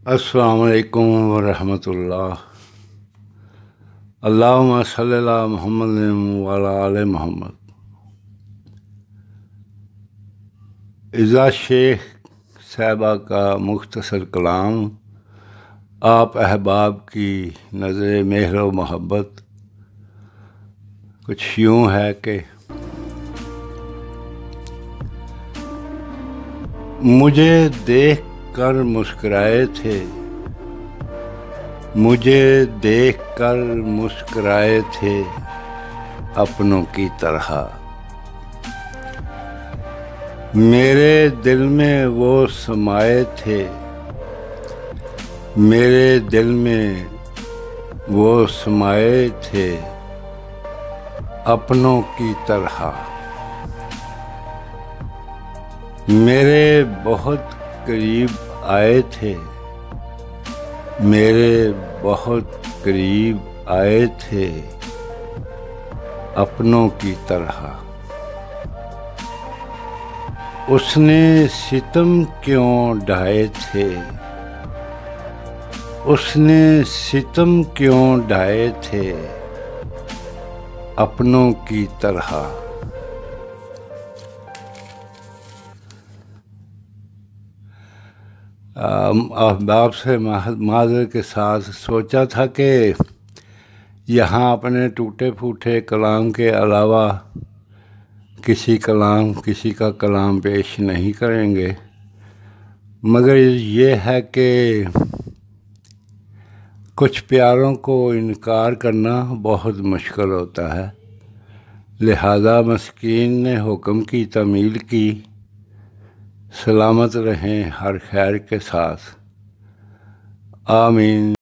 السلام علیکم ورحمۃ اللہ۔ اللہم صلی علی محمد وعلی آل محمد۔ اذا شیخ صاحبہ کا مختصر کلام آپ احباب کی نظر مہر و محبت کچھ یوں ہے کہ مجھے دیکھ کر مسکرائے تھے، مجھے دیکھ کر مسکرائے تھے اپنوں کی طرح۔ میرے دل میں وہ سمائے تھے، میرے دل میں وہ سمائے تھے اپنوں کی طرح۔ میرے بہت قریب آئے تھے، میرے بہت قریب آئے تھے اپنوں کی طرح۔ اس نے ستم کیوں ڈھائے تھے، اس نے ستم کیوں ڈھائے تھے اپنوں کی طرح۔ احباب سے معذرت کے ساتھ سوچا تھا کہ یہاں اپنے ٹوٹے پھوٹے کلام کے علاوہ کسی کا کلام پیش نہیں کریں گے، مگر یہ ہے کہ کچھ پیاروں کو انکار کرنا بہت مشکل ہوتا ہے، لہذا مسکین نے حکم کی تعمیل کی۔ سلامت رہیں ہر خیر کے ساتھ، آمین۔